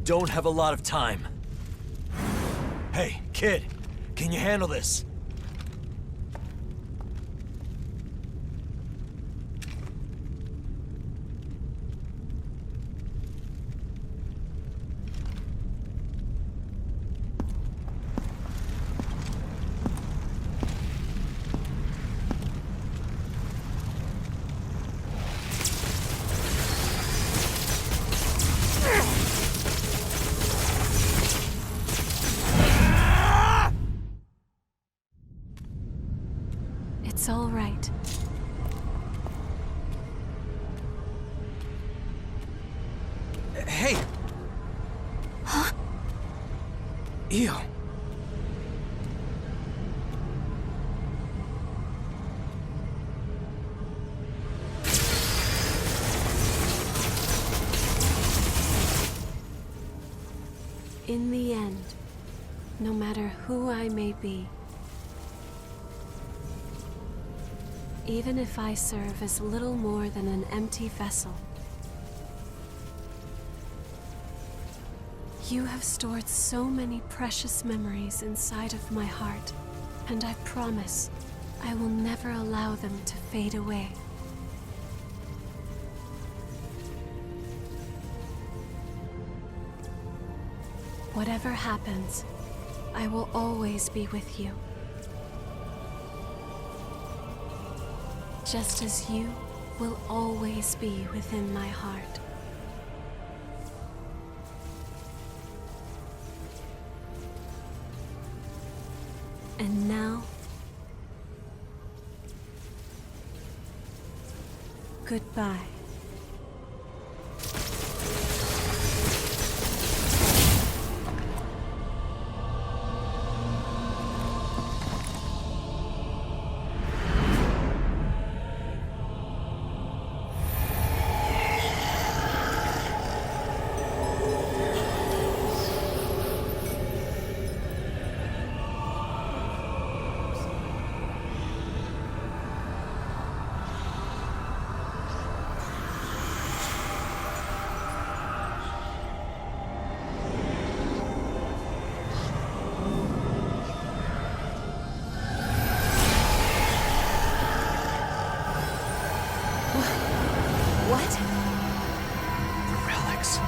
don't have a lot of time. Hey, kid, can you handle this? It's all right. Hey! Huh? Ew. In the end, no matter who I may be, even if I serve as little more than an empty vessel, you have stored so many precious memories inside of my heart, and I promise I will never allow them to fade away. Whatever happens, I will always be with you. Just as you will always be within my heart. And now, goodbye. What? The relics.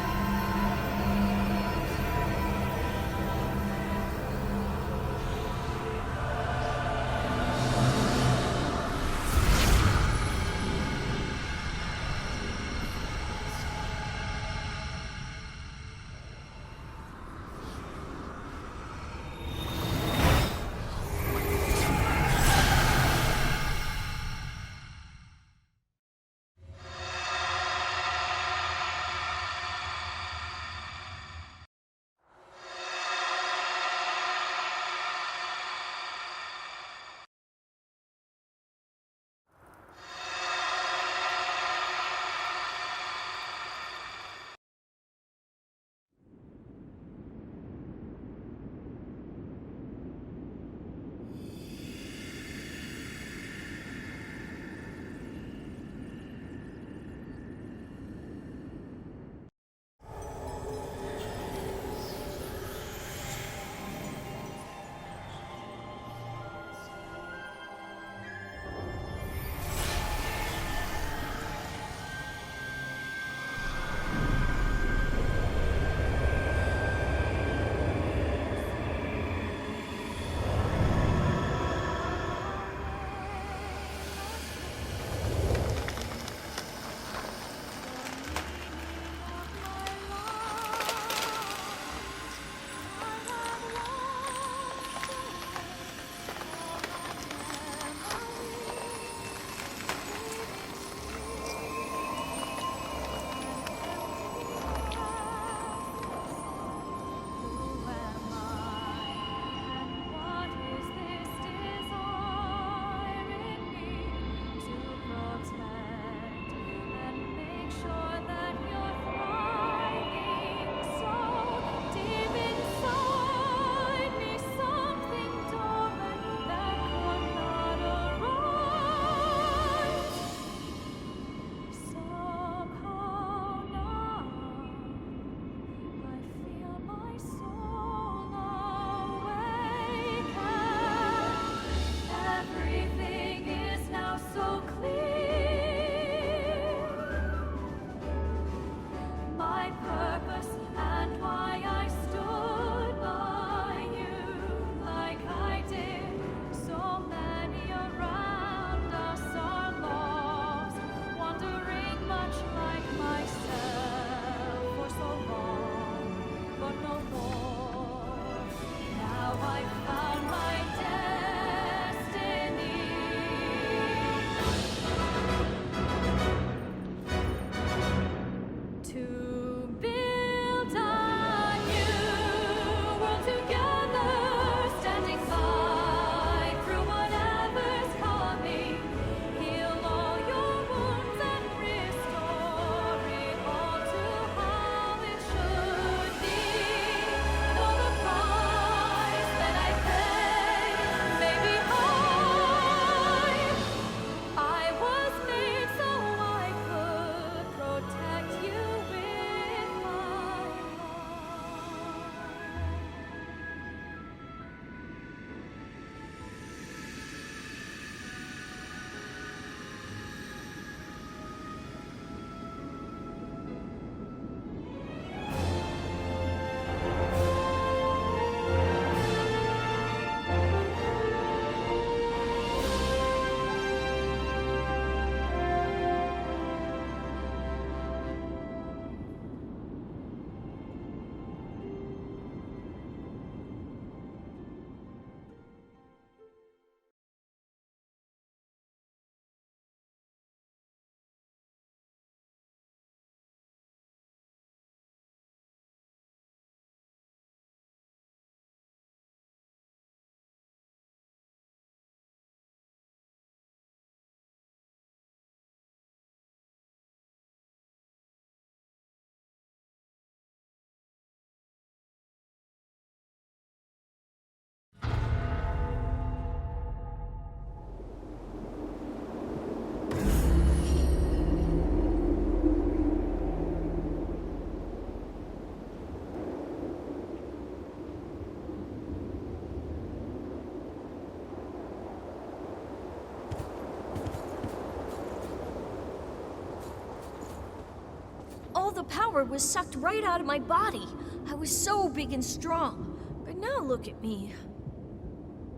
power was sucked right out of my body. I was so big and strong. But now look at me.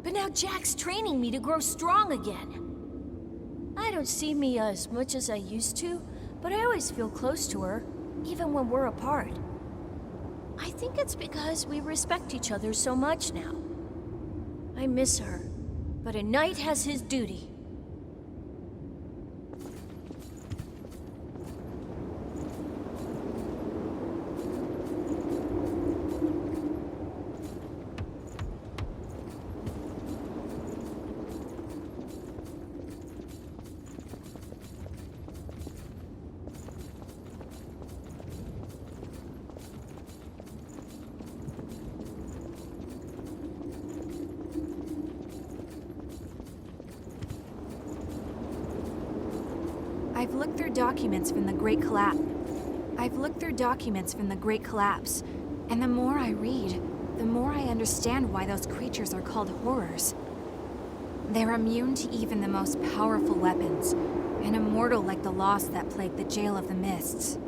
But now Jack's training me to grow strong again. I don't see Mia as much as I used to, but I always feel close to her, even when we're apart. I think it's because we respect each other so much now. I miss her, but a knight has his duty. I've looked through documents from the Great Collapse. And the more I read, the more I understand why those creatures are called horrors. They're immune to even the most powerful weapons, and immortal like the lost that plagued the Jail of the Mists.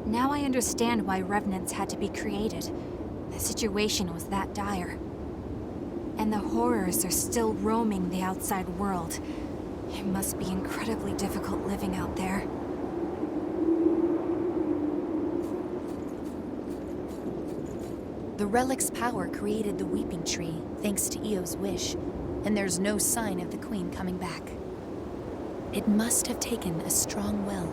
Now I understand why revenants had to be created. The situation was that dire. And the horrors are still roaming the outside world. It must be incredibly difficult living out there. The relic's power created the Weeping Tree, thanks to Eo's wish, and there's no sign of the Queen coming back. It must have taken a strong will.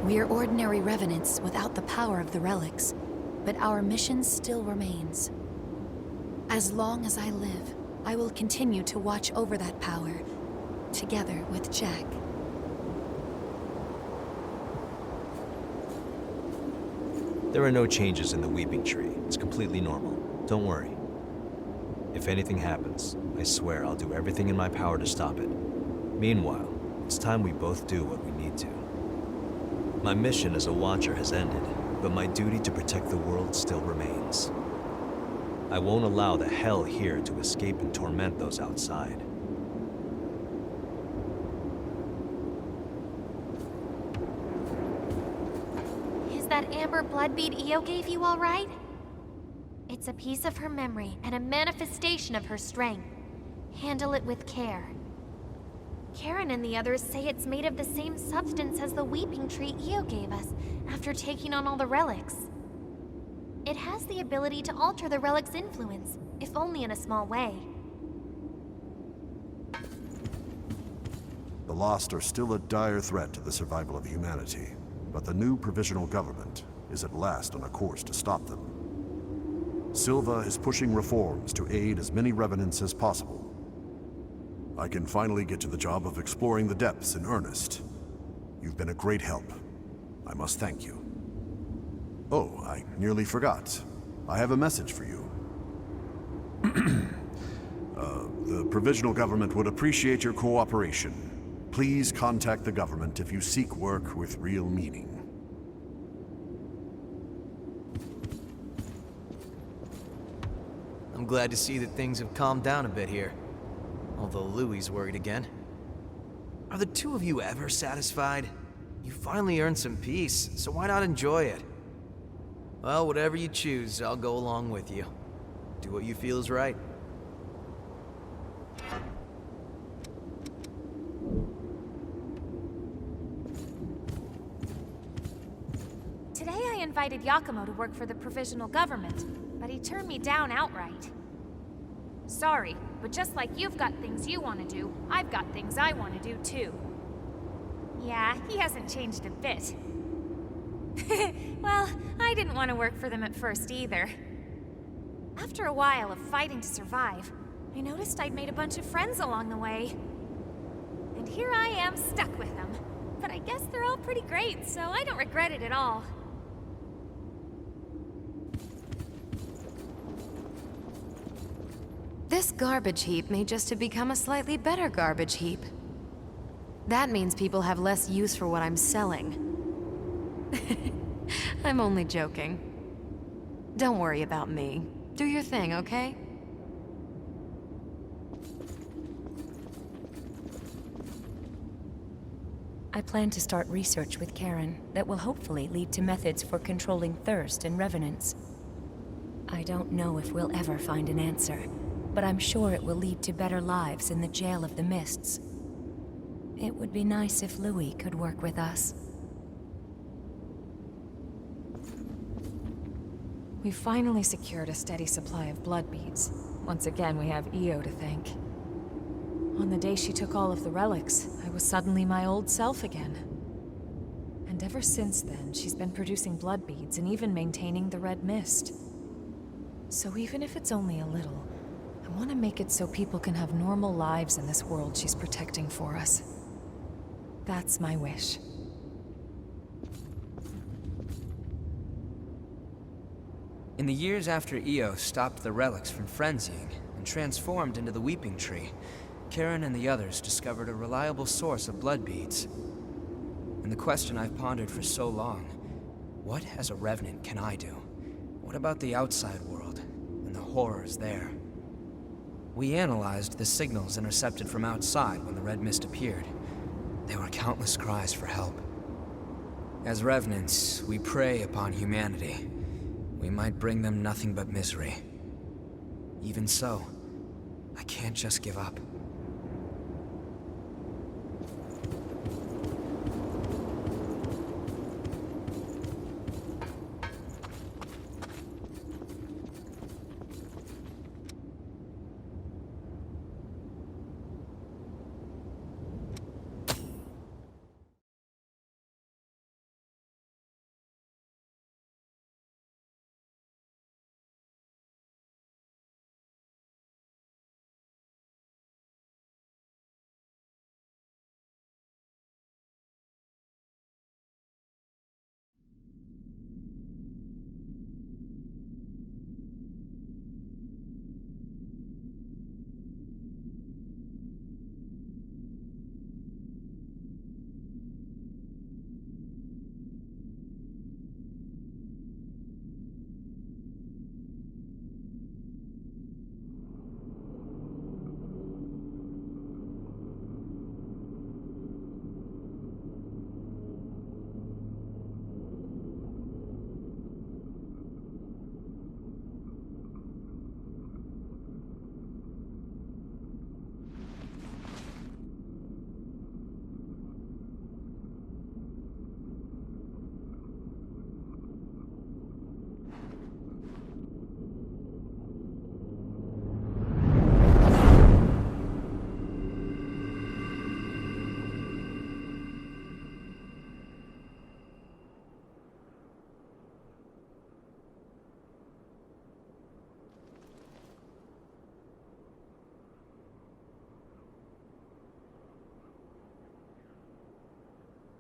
We're ordinary revenants without the power of the relics, but our mission still remains. As long as I live, I will continue to watch over that power, together with Jack. There are no changes in the Weeping Tree. It's completely normal. Don't worry. If anything happens, I swear I'll do everything in my power to stop it. Meanwhile, it's time we both do what we need to. My mission as a Watcher has ended, but my duty to protect the world still remains. I won't allow the hell here to escape and torment those outside. That amber blood bead Io gave you all right? It's a piece of her memory and a manifestation of her strength. Handle it with care. Karen and the others say it's made of the same substance as the Weeping Tree Io gave us after taking on all the relics. It has the ability to alter the relic's influence, if only in a small way. The Lost are still a dire threat to the survival of humanity. But the new provisional government is at last on a course to stop them. Silva is pushing reforms to aid as many revenants as possible. I can finally get to the job of exploring the depths in earnest. You've been a great help. I must thank you. Oh, I nearly forgot. I have a message for you. The provisional government would appreciate your cooperation. Please contact the government if you seek work with real meaning. I'm glad to see that things have calmed down a bit here. Although Louie's worried again. Are the two of you ever satisfied? You finally earned some peace, so why not enjoy it? Well, whatever you choose, I'll go along with you. Do what you feel is right. Today I invited Yakumo to work for the provisional government, but he turned me down outright. Sorry, but just like you've got things you want to do, I've got things I want to do too. Yeah, he hasn't changed a bit. Well, I didn't want to work for them at first either. After a while of fighting to survive, I noticed I'd made a bunch of friends along the way. And here I am stuck with them. But I guess they're all pretty great, so I don't regret it at all. This garbage heap may just have become a slightly better garbage heap. That means people have less use for what I'm selling. I'm only joking. Don't worry about me. Do your thing, okay? I plan to start research with Karen that will hopefully lead to methods for controlling thirst and revenants. I don't know if we'll ever find an answer, but I'm sure it will lead to better lives in the Jail of the Mists. It would be nice if Louis could work with us. We've finally secured a steady supply of blood beads. Once again, we have Io to thank. On the day she took all of the relics, I was suddenly my old self again. And ever since then, she's been producing blood beads and even maintaining the red mist. So even if it's only a little, I want to make it so people can have normal lives in this world she's protecting for us. That's my wish. In the years after Io stopped the relics from frenzying and transformed into the Weeping Tree, Karen and the others discovered a reliable source of blood beads. And the question I've pondered for so long, what as a Revenant can I do? What about the outside world and the horrors there? We analyzed the signals intercepted from outside when the red mist appeared. There were countless cries for help. As Revenants, we prey upon humanity. We might bring them nothing but misery. Even so, I can't just give up.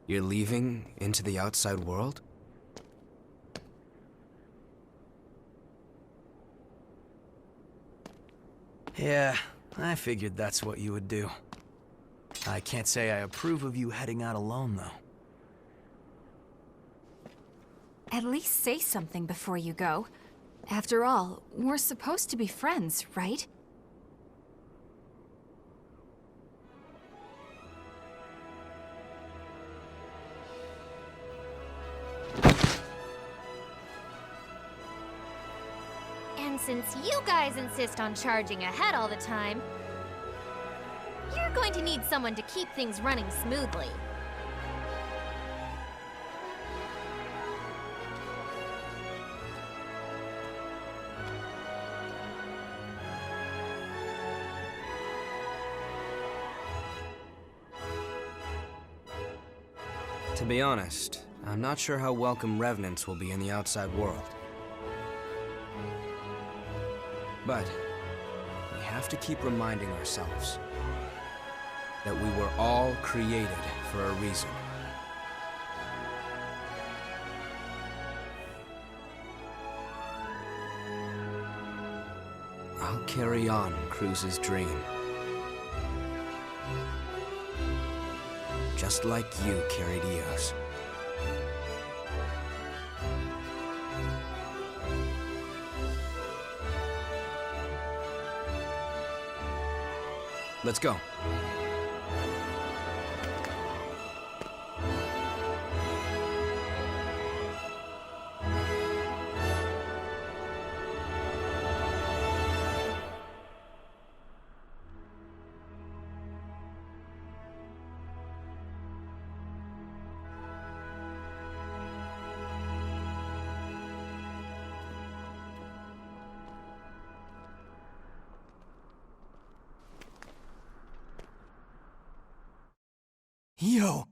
You're leaving into the outside world? Yeah, I figured that's what you would do. I can't say I approve of you heading out alone, though. At least say something before you go. After all, we're supposed to be friends, right? And since you guys insist on charging ahead all the time, you're going to need someone to keep things running smoothly. To be honest, I'm not sure how welcome Revenants will be in the outside world. But we have to keep reminding ourselves that we were all created for a reason. I'll carry on Cruz's dream. Just like you carried Io's. Let's go. Io!